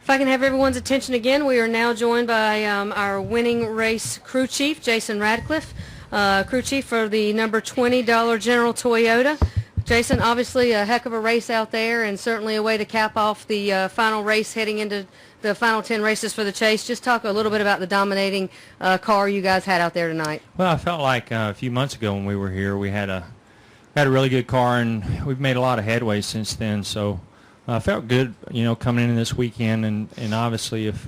If I can have everyone's attention again, we are now joined by our winning race crew chief, Jason Ratcliff, crew chief for the number $20 General Toyota. Jason, obviously a heck of a race out there, and certainly a way to cap off the final race heading into the final 10 races for the Chase. Just talk a little bit about the dominating car you guys had out there tonight. Well, I felt like a few months ago when we were here, we had a really good car, and we've made a lot of headway since then. So I felt good, coming in this weekend, and obviously if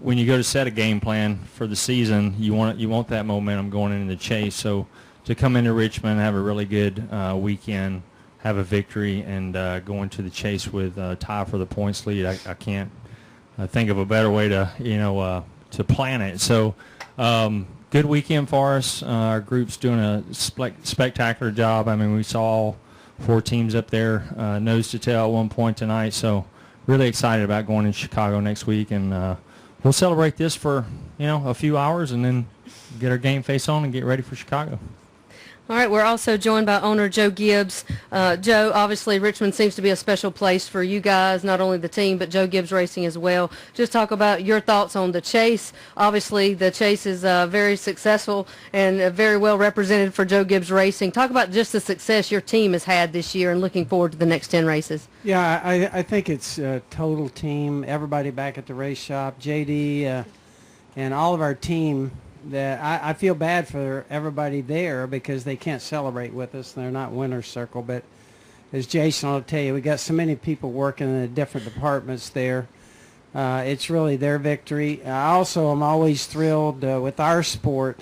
when you go to set a game plan for the season, you want that momentum going into the Chase. So to come into Richmond, have a really good weekend, have a victory, and go into the Chase with a tie for the points lead, I can't think of a better way to to plan it. So good weekend for us. Our group's doing a spectacular job. I mean, we saw all 4 teams up there nose to tail at one point tonight. So really excited about going to Chicago next week, and we'll celebrate this for a few hours, and then get our game face on and get ready for Chicago. All right, we're also joined by owner Joe Gibbs. Joe, obviously Richmond seems to be a special place for you guys, not only the team, but Joe Gibbs Racing as well. Just talk about your thoughts on the Chase. Obviously the Chase is very successful and very well represented for Joe Gibbs Racing. Talk about just the success your team has had this year and looking forward to the next 10 races. Yeah, I think it's a total team. Everybody back at the race shop, JD, and all of our team. That I feel bad for everybody there because they can't celebrate with us. They're not winner's circle, but as Jason will tell you, we got so many people working in the different departments there. It's really their victory. Also, I'm always thrilled with our sport.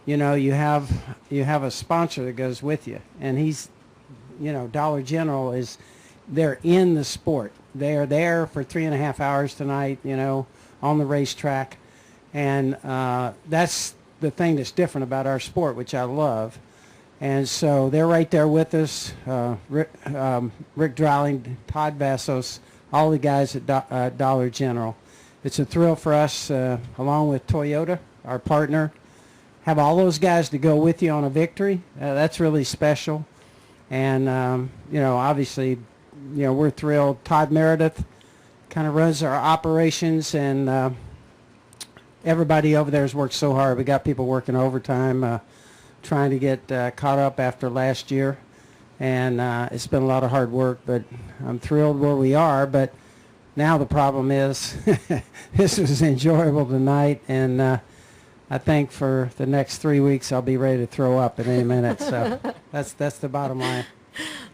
You have a sponsor that goes with you, and he's, Dollar General they're in the sport. They are there for 3.5 hours tonight, on the racetrack. And that's the thing that's different about our sport, which I love. And so they're right there with us. Rick Dowling, Todd Vassos, all the guys at Dollar General. It's a thrill for us, along with Toyota, our partner, have all those guys to go with you on a victory. That's really special. And, obviously, we're thrilled. Todd Meredith kind of runs our operations, and everybody over there has worked so hard. We got people working overtime, trying to get caught up after last year, and it's been a lot of hard work, but I'm thrilled where we are. But now the problem is this was enjoyable tonight, and I think for the next 3 weeks I'll be ready to throw up in any minute. So that's the bottom line.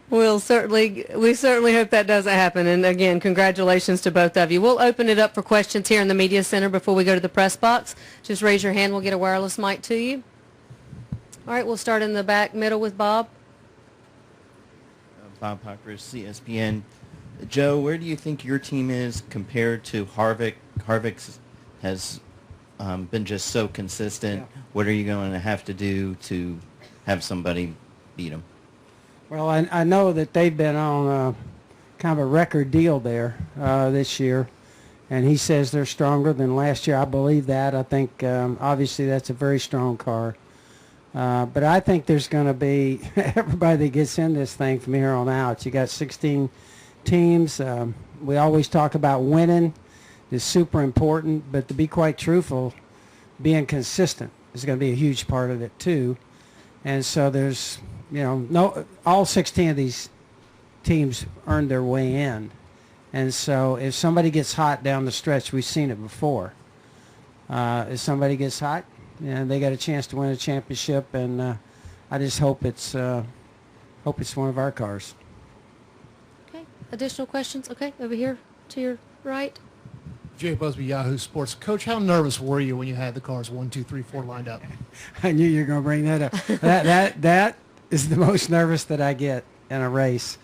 We certainly hope that doesn't happen. And again, congratulations to both of you. We'll open it up for questions here in the media center before we go to the press box. Just raise your hand. We'll get a wireless mic to you. All right, we'll start in the back middle with Bob. Bob Parker, CSPN. Joe, where do you think your team is compared to Harvick? Harvick has been just so consistent. Yeah. What are you going to have to do to have somebody beat him? Well, I know that they've been on kind of a record deal there this year, and he says they're stronger than last year. I believe that. I think obviously that's a very strong car. But I think there's going to be everybody that gets in this thing from here on out. You got 16 teams. We always talk about winning is super important, but to be quite truthful, being consistent is going to be a huge part of it too. And so there's all 16 of these teams earned their way in. And so if somebody gets hot down the stretch, we've seen it before. If somebody gets hot, they got a chance to win a championship, and I just hope it's one of our cars. Okay. Additional questions? Okay, over here to your right. Jay Busby, Yahoo Sports. Coach, how nervous were you when you had the cars 1, 2, 3, 4 lined up? I knew you were going to bring that up. That is the most nervous that I get in a race.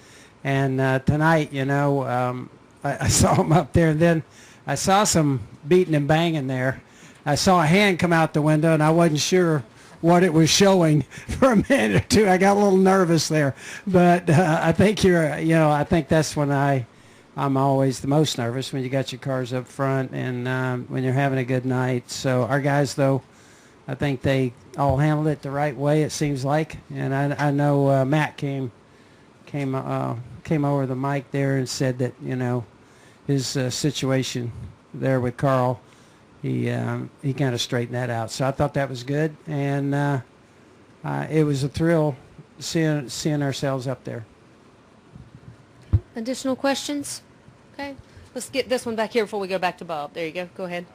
And tonight, I saw him up there, and then I saw some beating and banging there. I saw a hand come out the window, and I wasn't sure what it was showing for a minute or two. I got a little nervous there. But I think I think that's when I'm always the most nervous, when you got your cars up front and when you're having a good night. So our guys, though, I think they all handled it the right way, it seems like. And I know Matt came over the mic there and said that, his situation there with Carl, he kind of straightened that out. So I thought that was good, and it was a thrill seeing ourselves up there. Additional questions? Okay. Let's get this one back here before we go back to Bob. There you go. Go ahead.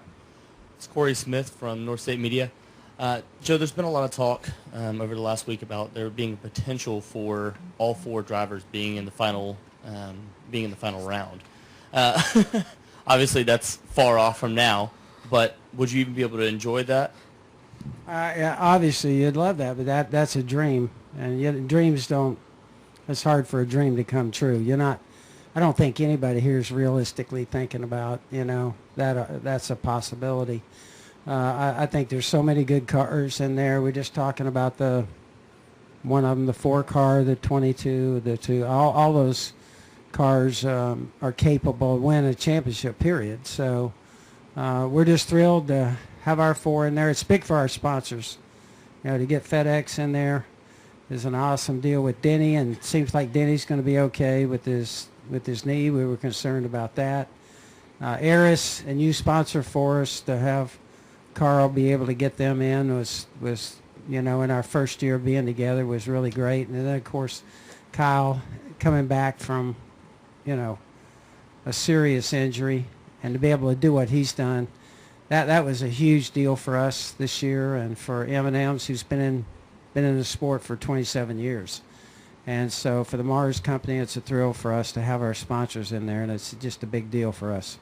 It's Corey Smith from North State Media. Joe, there's been a lot of talk over the last week about there being potential for all 4 drivers being in the final round. Obviously, that's far off from now, but would you even be able to enjoy that? Yeah, obviously, you'd love that, but that's a dream, and yet dreams don't. It's hard for a dream to come true. You're not. I don't think anybody here is realistically thinking about that that's a possibility. I think there's so many good cars in there. We're just talking about one of them, the 4 car, the 22, the 2. All those cars are capable of winning a championship. Period. So we're just thrilled to have our 4 in there. It's big for our sponsors. To get FedEx in there is an awesome deal with Denny, and it seems like Denny's going to be okay with his knee. We were concerned about that. Eris, a new sponsor for us, to have Carl be able to get them in was in our first year being together was really great. And then, of course, Kyle coming back from, a serious injury, and to be able to do what he's done, that was a huge deal for us this year, and for M&M's, who's been in the sport for 27 years. And so for the Mars Company, it's a thrill for us to have our sponsors in there, and it's just a big deal for us.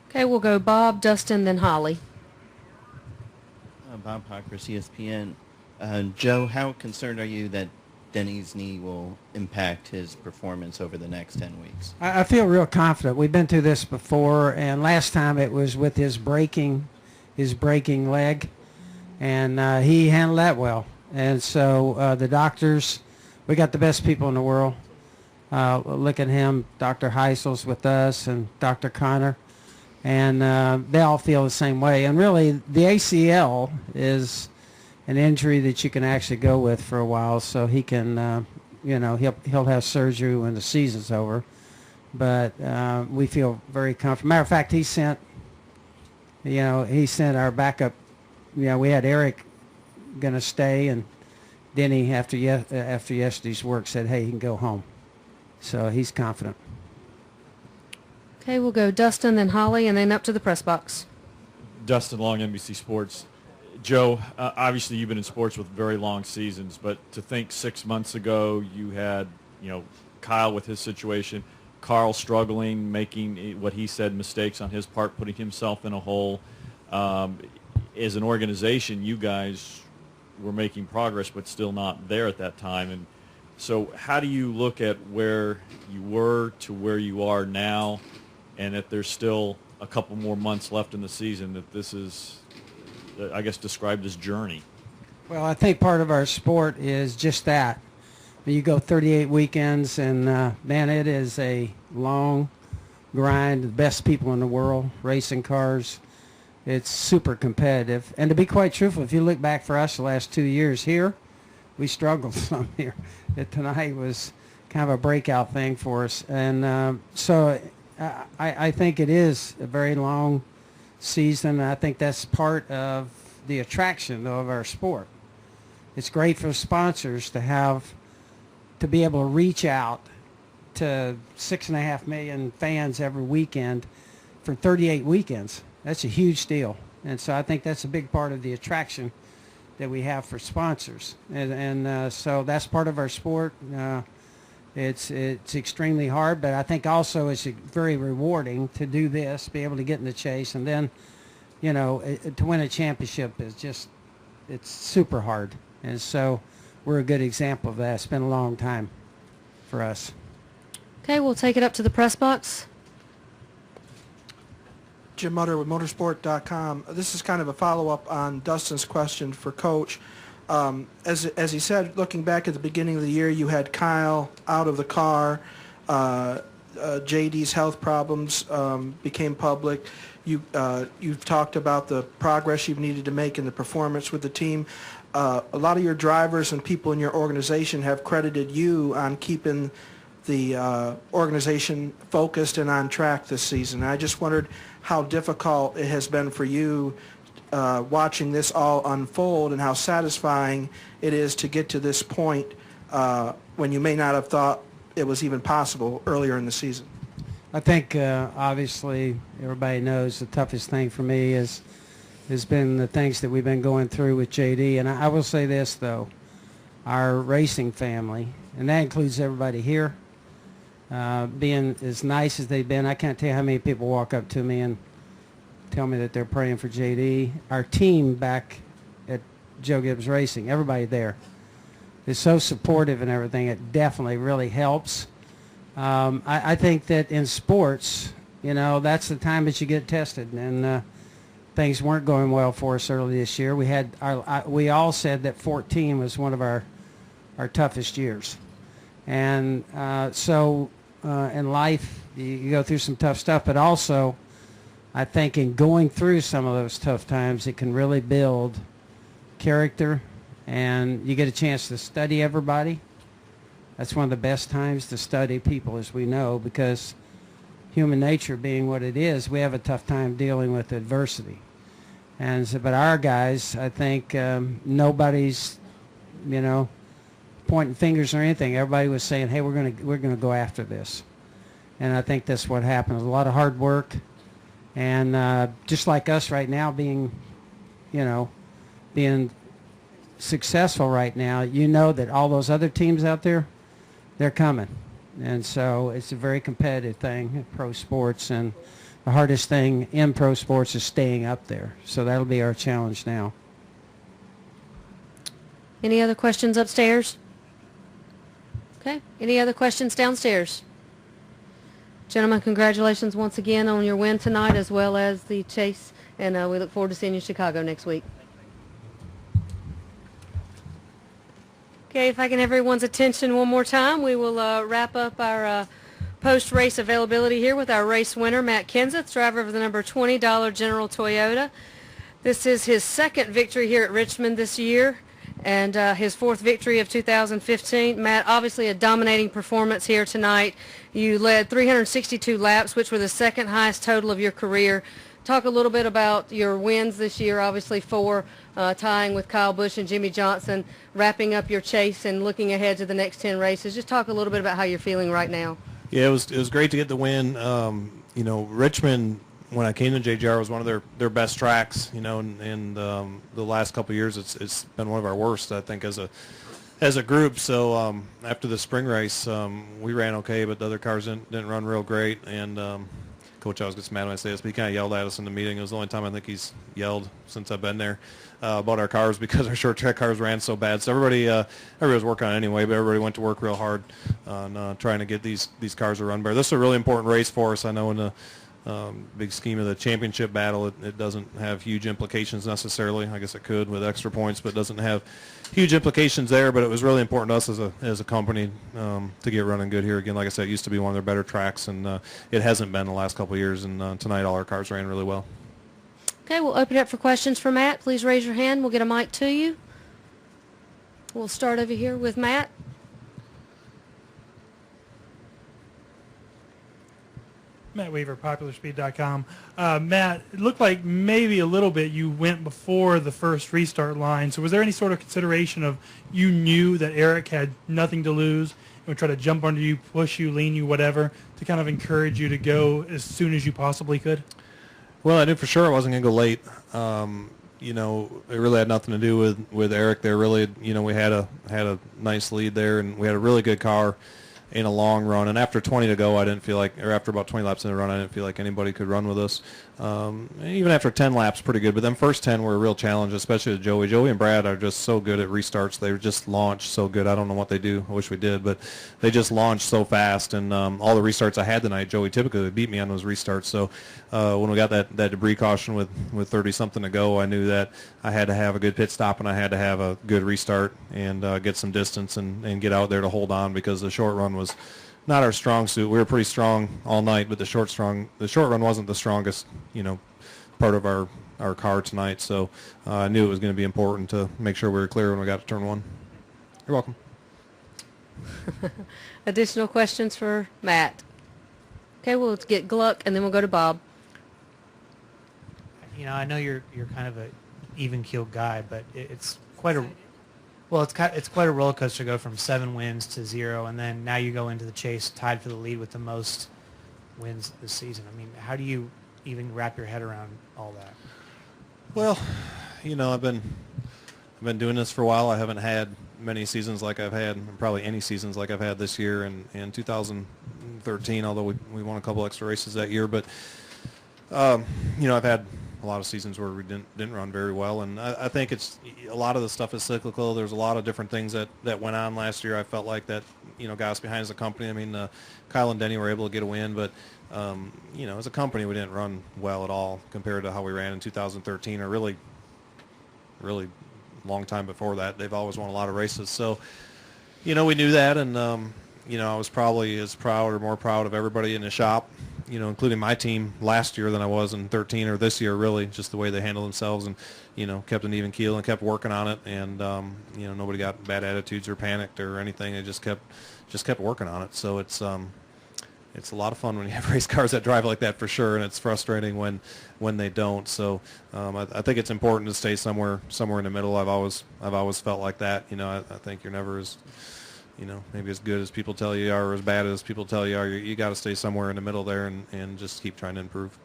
Okay, we'll go Bob, Dustin, then Holly. Bob Pockris, ESPN. Joe, how concerned are you that Denny's knee will impact his performance over the next 10 weeks? I feel real confident. We've been through this before, and last time it was with his breaking leg, and he handled that well. And so the doctors, we got the best people in the world. Look at him, Dr. Heisel's with us, and Dr. Connor. And they all feel the same way. And really, the ACL is an injury that you can actually go with for a while. So he can, he'll have surgery when the season's over. But we feel very comfortable. Matter of fact, he sent our backup. We had Eric going to stay, and Denny, after yesterday's work, said, hey, he can go home. So he's confident. Okay, we'll go Dustin, then Holly, and then up to the press box. Dustin Long, NBC Sports. Joe, obviously you've been in sports with very long seasons, but to think 6 months ago you had, Kyle with his situation, Carl struggling, making what he said mistakes on his part, putting himself in a hole. As an organization, you guys were making progress, but still not there at that time. And so how do you look at where you were to where you are now, and that there's still a couple more months left in the season, that this is, I guess, described as journey? Well, I think part of our sport is just that. You go 38 weekends, and, man, it is a long grind. The best people in the world, racing cars. It's super competitive. And to be quite truthful, if you look back for us the last 2 years here, we struggled some here. Tonight was kind of a breakout thing for us. And so I think it is a very long season. I think that's part of the attraction, though, of our sport. It's great for sponsors to be able to reach out to 6.5 million fans every weekend for 38 weekends. That's a huge deal. And so I think that's a big part of the attraction that we have for sponsors. And so that's part of our sport. It's extremely hard, but I think also it's very rewarding to do this, be able to get in the chase, and then, to win a championship is it's super hard. And so we're a good example of that. It's been a long time for us. Okay, we'll take it up to the press box. Jim Mutter with motorsport.com. This is kind of a follow-up on Dustin's question for Coach. As he said, looking back at the beginning of the year, you had Kyle out of the car. JD's health problems became public. You've talked about the progress you've needed to make in the performance with the team. A lot of your drivers and people in your organization have credited you on keeping the organization focused and on track this season. I just wondered how difficult it has been for you watching this all unfold, and how satisfying it is to get to this point when you may not have thought it was even possible earlier in the season. I think obviously everybody knows the toughest thing for me has been the things that we've been going through with JD. And I will say this, though, our racing family, and that includes everybody here, being as nice as they've been. I can't tell you how many people walk up to me and tell me that they're praying for JD. Our team back at Joe Gibbs Racing, everybody there is so supportive and everything. It definitely really helps. I think that in sports, that's the time that you get tested, and things weren't going well for us early this year. We all said that 14 was one of our toughest years, and so in life you go through some tough stuff, but also I think in going through some of those tough times, it can really build character, and you get a chance to study everybody. That's one of the best times to study people, as we know, because human nature being what it is, we have a tough time dealing with adversity. And so, but our guys, I think nobody's, pointing fingers or anything. Everybody was saying, "Hey, we're gonna go after this," and I think that's what happened. A lot of hard work, and just like us right now, being successful right now, that all those other teams out there, they're coming. And so it's a very competitive thing in pro sports, and the hardest thing in pro sports is staying up there. So that'll be our challenge now. Any other questions upstairs? Okay. Any other questions downstairs? Gentlemen, congratulations once again on your win tonight, as well as the chase, and we look forward to seeing you in Chicago next week. Okay, if I can have everyone's attention one more time, we will wrap up our post-race availability here with our race winner, Matt Kenseth, driver of the number $20 General Toyota. This is his second victory here at Richmond this year, and his fourth victory of 2015. Matt, obviously a dominating performance here tonight. You led 362 laps, which were the second highest total of your career. Talk a little bit about your wins this year, obviously four, tying with Kyle Busch and Jimmy Johnson, wrapping up your chase and looking ahead to the next 10 races. Just talk a little bit about how you're feeling right now. Yeah, it was great to get the win. Richmond, when I came to JGR, was one of their best tracks. And the last couple of years, it's been one of our worst, I think, as a group. So after the spring race, we ran okay, but the other cars didn't run real great. And Coach always gets mad when I say this, but he kind of yelled at us in the meeting. It was the only time I think he's yelled since I've been there about our cars, because our short track cars ran so bad. So everybody was working on it anyway, but everybody went to work real hard on trying to get these cars to run better. This is a really important race for us. I know in the big scheme of the championship battle, it doesn't have huge implications necessarily. I guess it could with extra points, but it doesn't have huge implications there. But it was really important to us as a company to get running good here again. Like I said, it used to be one of their better tracks, and it hasn't been the last couple of years. And tonight, all our cars ran really well. Okay, we'll open it up for questions for Matt. Please raise your hand. We'll get a mic to you. We'll start over here with Matt. Matt Weaver, PopularSpeed.com. Matt, it looked like maybe a little bit you went before the first restart line. So was there any sort of consideration of you knew that Eric had nothing to lose and would try to jump under you, push you, lean you, whatever, to kind of encourage you to go as soon as you possibly could? Well, I knew for sure I wasn't going to go late. It really had nothing to do with Eric there. Really, we had a nice lead there, and we had a really good car in a long run. And after 20 to go, I didn't feel like, or after about 20 laps in the run, I didn't feel like anybody could run with us. Even after 10 laps, pretty good. But then first 10 were a real challenge, especially with Joey. Joey and Brad are just so good at restarts. They just launch so good. I don't know what they do. I wish we did. But they just launch so fast. And all the restarts I had tonight, Joey typically beat me on those restarts. So when we got that debris caution with 30-something to go, I knew that I had to have a good pit stop and I had to have a good restart and get some distance and get out there to hold on, because the short run was not our strong suit. We were pretty strong all night, but the short run wasn't the strongest, part of our car tonight. So I knew it was going to be important to make sure we were clear when we got to turn one. You're welcome. Additional questions for Matt? Okay, well, let's get Gluck, and then we'll go to Bob. You know, I know you're kind of a even-keeled guy, but it's quite a it's quite a roller coaster to go from 7 wins to 0, and then now you go into the chase tied for the lead with the most wins this season. I mean, how do you even wrap your head around all that? Well, you know, I've been doing this for a while. I haven't had many seasons like I've had, probably any seasons like I've had this year and in 2013, although we won a couple extra races that year. But, you know, I've had a lot of seasons where we didn't run very well, and I think it's a lot of the stuff is cyclical. There's a lot of different things that went on last year. I felt like that, you know, got us behind as a company. I mean, Kyle and Denny were able to get a win, but you know, as a company, we didn't run well at all compared to how we ran in 2013, or really long time before that. They've always won a lot of races, so you know, we knew that, and you know, I was probably as proud or more proud of everybody in the shop, you know, including my team last year than I was in 13 or this year, really, just the way they handled themselves and, you know, kept an even keel and kept working on it. And, you know, nobody got bad attitudes or panicked or anything. They just kept working on it. So it's a lot of fun when you have race cars that drive like that, for sure. And it's frustrating when they don't. So I think it's important to stay somewhere in the middle. I've always felt like that. You know, I think you're never as, you know, maybe as good as people tell you are, or as bad as people tell you are. You got to stay somewhere in the middle there and just keep trying to improve.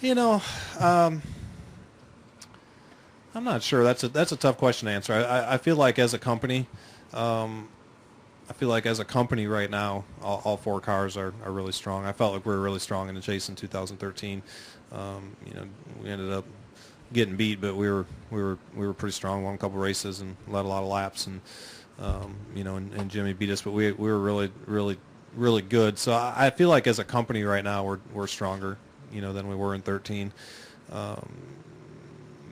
You know, I'm not sure. That's a tough question to answer. I feel like as a company, right now, all 4 cars are really strong. I felt like we were really strong in the chase in 2013. You know, we ended up getting beat, but we were pretty strong. Won a couple races and led a lot of laps, and you know, and Jimmy beat us, but we were really good. So I feel like as a company right now we're stronger, you know, than we were in 13.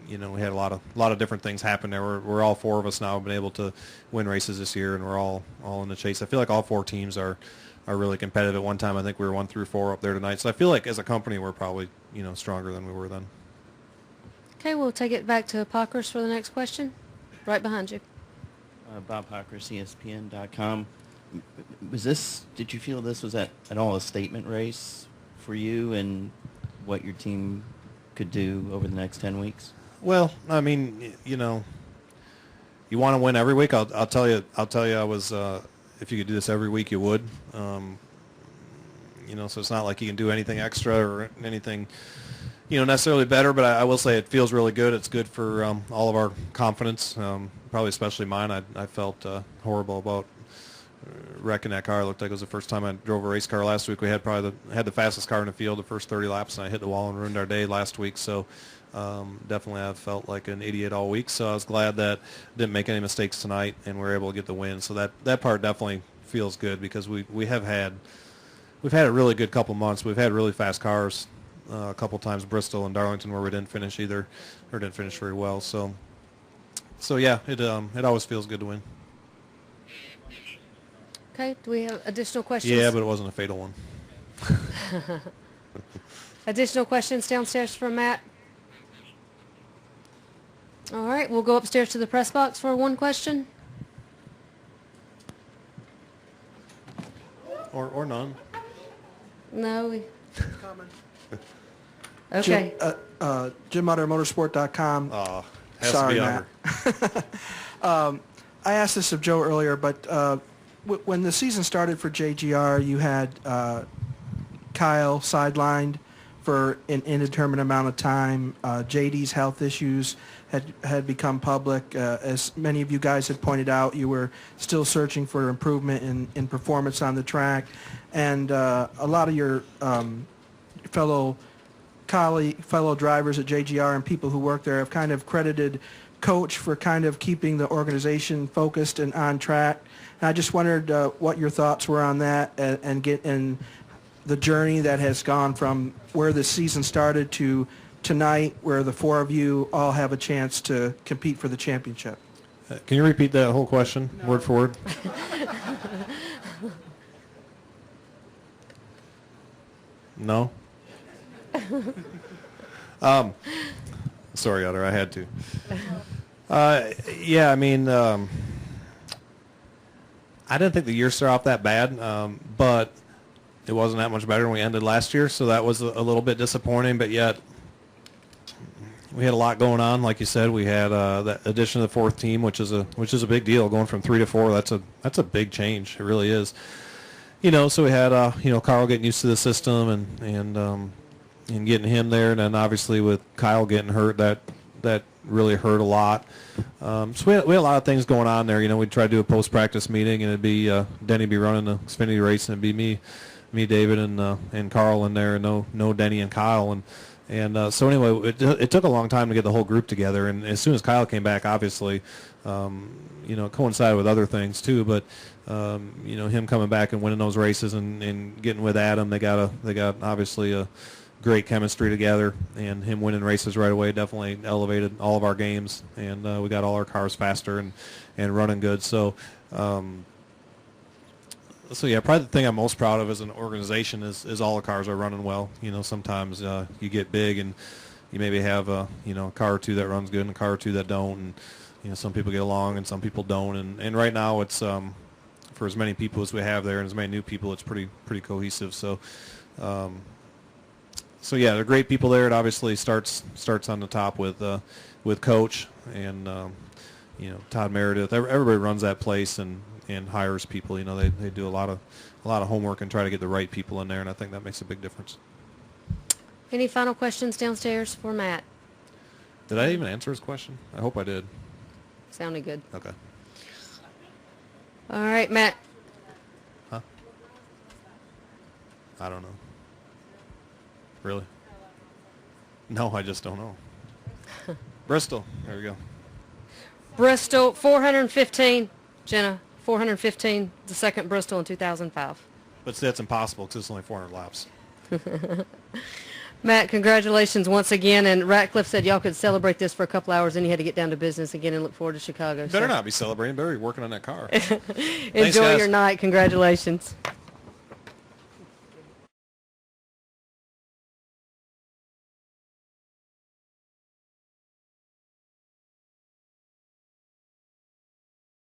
You know, we had a lot of different things happen there. We're all 4 of us now have been able to win races this year, and we're all in the chase. I feel like all 4 teams are really competitive. At one time, I think we were 1 through 4 up there tonight. So I feel like as a company, we're probably, you know, stronger than we were then. Okay, we'll take it back to Pockers for the next question. Right behind you. Bob Pockers, ESPN.com. Did you feel this was at all a statement race for you and what your team could do over the next 10 weeks? Well, I mean, you know, you want to win every week. I'll tell you. I was. If you could do this every week, you would. You know, so it's not like you can do anything extra or anything, you know, necessarily better. But I will say it feels really good. It's good for all of our confidence. Probably especially mine. I felt horrible about wrecking that car. It looked like it was the first time I drove a race car last week. We had the fastest car in the field the first 30 laps, and I hit the wall and ruined our day last week. So definitely I felt like an idiot all week. So I was glad that I didn't make any mistakes tonight and we were able to get the win. So that part definitely feels good, because we've had a really good couple months. We've had really fast cars a couple times, Bristol and Darlington, where we didn't finish either, or didn't finish very well. So yeah, it always feels good to win. Okay, do we have additional questions? Yeah, but it wasn't a fatal one. Additional questions downstairs from Matt? All right, we'll go upstairs to the press box for one question. Or none. No. Comment. Okay. Jim Utter, motorsport.com. Has Sorry, to be Matt. I asked this of Joe earlier, but when the season started for JGR, you had Kyle sidelined for an indeterminate amount of time. JD's health issues had become public. As many of you guys had pointed out, you were still searching for improvement in performance on the track. And a lot of your fellow drivers at JGR and people who work there have kind of credited Coach for kind of keeping the organization focused and on track. And I just wondered what your thoughts were on that and the journey that has gone from where the season started to tonight, where the 4 of you all have a chance to compete for the championship. Can you repeat that whole question, word for word? No? Sorry, Utter, I had to. Yeah, I mean, I didn't think the year started off that bad, but it wasn't that much better than we ended last year, so that was a little bit disappointing. But yet, we had a lot going on. Like you said, we had that addition of the fourth team, which is a big deal. Going from 3 to 4, that's a big change. It really is. So we had Carl getting used to the system and getting him there, and then obviously with Kyle getting hurt, that really hurt a lot. So we had a lot of things going on there. We'd try to do a post-practice meeting, and it'd be Denny be running the Xfinity race, and it'd be me, David, and Carl in there, and no Denny and Kyle, and so anyway, it took a long time to get the whole group together. And as soon as Kyle came back, obviously, it coincided with other things too. But him coming back and winning those races and getting with Adam, they got obviously a great chemistry together, and him winning races right away definitely elevated all of our games, and we got all our cars faster and running good. So yeah, probably the thing I'm most proud of as an organization is all the cars are running well. Sometimes you get big and you maybe have a car or two that runs good and a car or two that don't, and some people get along and some people don't. And right now it's for as many people as we have there and as many new people, it's pretty cohesive. So yeah, they're great people there. It obviously starts on the top with Coach and Todd Meredith. Everybody runs that place and hires people. They do a lot of homework and try to get the right people in there, and I think that makes a big difference. Any final questions downstairs for Matt? Did I even answer his question? I hope I did. Sounded good. Okay. All right, Matt. Huh? I don't know. Really? No, I just don't know. Bristol. There we go. Bristol, 415. Jenna, 415. The second Bristol in 2005. But that's impossible because it's only 400 laps. Matt, congratulations once again. And Ratcliff said y'all could celebrate this for a couple hours, and you had to get down to business again and look forward to Chicago. Better not be celebrating. Better be working on that car. Enjoy your night. Congratulations.